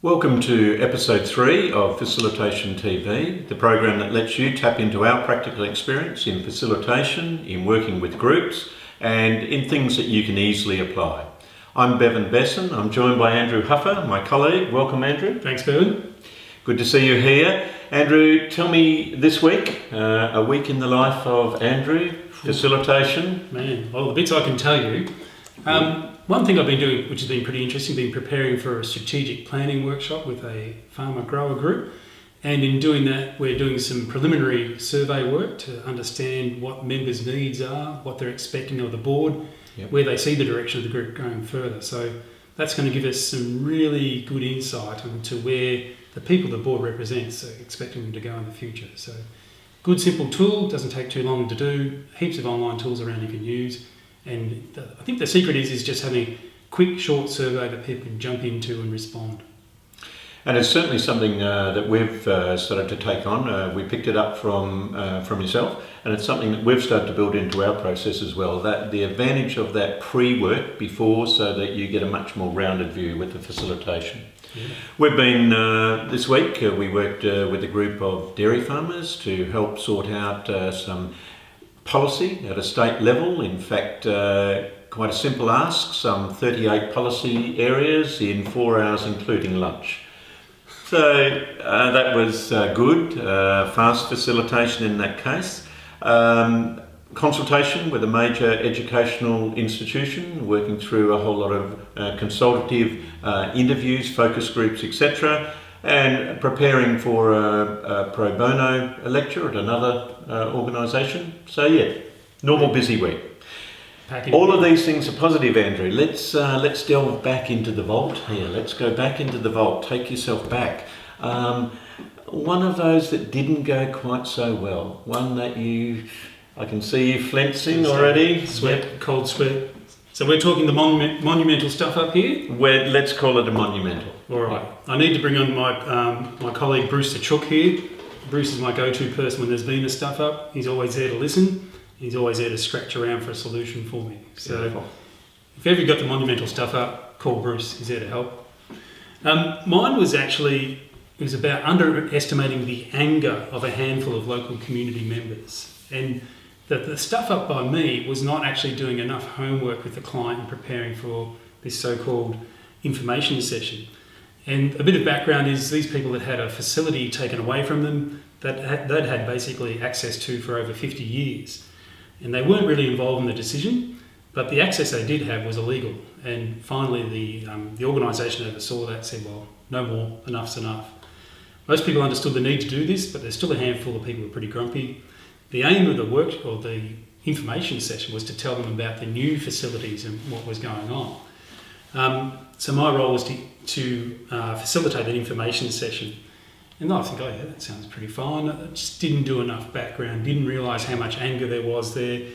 Welcome to episode 3 of Facilitation TV, the program that lets you tap into our practical experience in facilitation, in working with groups, and in things that you can easily apply. I'm Bevan Andrew. I'm joined by Andrew Huffer, my colleague. Welcome, Andrew. Thanks, Bevan. Good to see you here. Andrew, tell me this week, a week in the life of Andrew, facilitation. Man, well, the bits I can tell you. One thing I've been doing, which has been pretty interesting, been preparing for a strategic planning workshop with a farmer-grower group. And in doing that, we're doing some preliminary survey work to understand what members' needs are, what they're expecting of the board, where they see the direction of the group going further. So that's going to give us some really good insight into where the people the board represents are expecting them to go in the future. So good, simple tool, doesn't take too long to do, heaps of online tools around you can use. And I think the secret is just having a quick, short survey that people can jump into and respond. And it's certainly something that we've started to take on. We picked it up from yourself, and it's something that we've started to build into our process as well. That the advantage of that pre-work before, so that you get a much more rounded view with the facilitation. Yeah. We've been, this week, we worked with a group of dairy farmers to help sort out some policy at a state level. In fact, quite a simple ask, some 38 policy areas in 4 hours, including lunch. So that was good, fast facilitation in that case. Consultation with a major educational institution, working through a whole lot of consultative interviews, focus groups, etc. And preparing for a pro bono lecture at another organisation. So yeah, normal busy week. All of these things are positive, Andrew. Let's delve back into the vault here. Let's go back into the vault. Take yourself back. One of those that didn't go quite so well. One that I can see you flensing already. Sweat, cold sweat. So we're talking the monumental stuff up here? Let's call it a monumental. All right. I need to bring on my colleague Bruce the Chook here. Bruce is my go-to person when there's been a stuff up. He's always there to listen. He's always there to scratch around for a solution for me. So beautiful. If ever you got the monumental stuff up, call Bruce. He's there to help. Mine was it was about underestimating the anger of a handful of local community members. And the stuff up by me was not actually doing enough homework with the client and preparing for this so-called information session. And a bit of background is these people that had a facility taken away from them that they'd had basically access to for over 50 years. And they weren't really involved in the decision, but the access they did have was illegal. And finally the organisation oversaw that and said, well, no more, enough's enough. Most people understood the need to do this, but there's still a handful of people who are pretty grumpy. The aim of the work or the information session was to tell them about the new facilities and what was going on. So my role was to facilitate that information session. And I think, oh yeah, that sounds pretty fine. I just didn't do enough background, didn't realise how much anger there was there,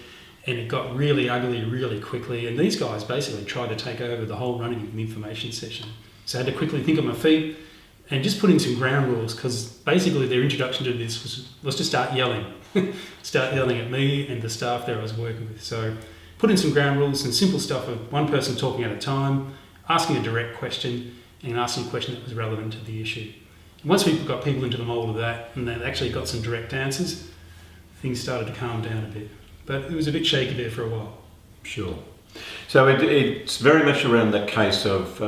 and it got really ugly really quickly. And these guys basically tried to take over the whole running of the information session. So I had to quickly think on my feet and just put in some ground rules, because basically their introduction to this was to start yelling. Start yelling at me and the staff there I was working with. So put in some ground rules, some simple stuff of one person talking at a time, asking a direct question, and asking a question that was relevant to the issue. And once we got people into the mould of that, and they actually got some direct answers, things started to calm down a bit. But it was a bit shaky there for a while. Sure. So it's very much around that case of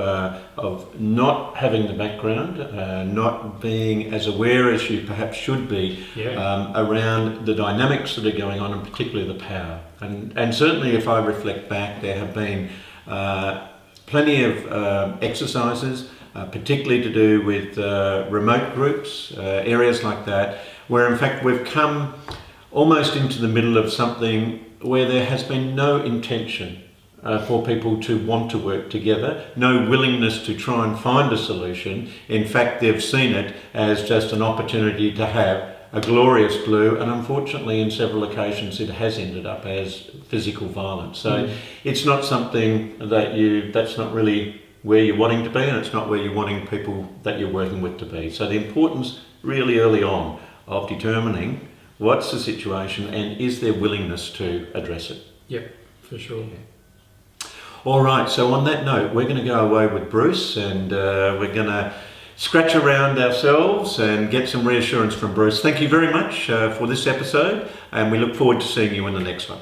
not having the background, not being as aware as you perhaps should be around the dynamics that are going on, and particularly the power. And certainly, if I reflect back, there have been plenty of exercises, particularly to do with remote groups, areas like that, where in fact we've come almost into the middle of something where there has been no intention for people to want to work together, no willingness to try and find a solution. In fact, they've seen it as just an opportunity to have a glorious glue, and unfortunately in several occasions it has ended up as physical violence. So it's not something that's not really where you're wanting to be, and it's not where you're wanting people that you're working with to be. So the importance really early on of determining what's the situation and is there willingness to address it. Yep, for sure. Yeah. All right, so on that note, we're going to go away with Bruce, and we're going to scratch around ourselves and get some reassurance from Bruce. Thank you very much for this episode, and we look forward to seeing you in the next one.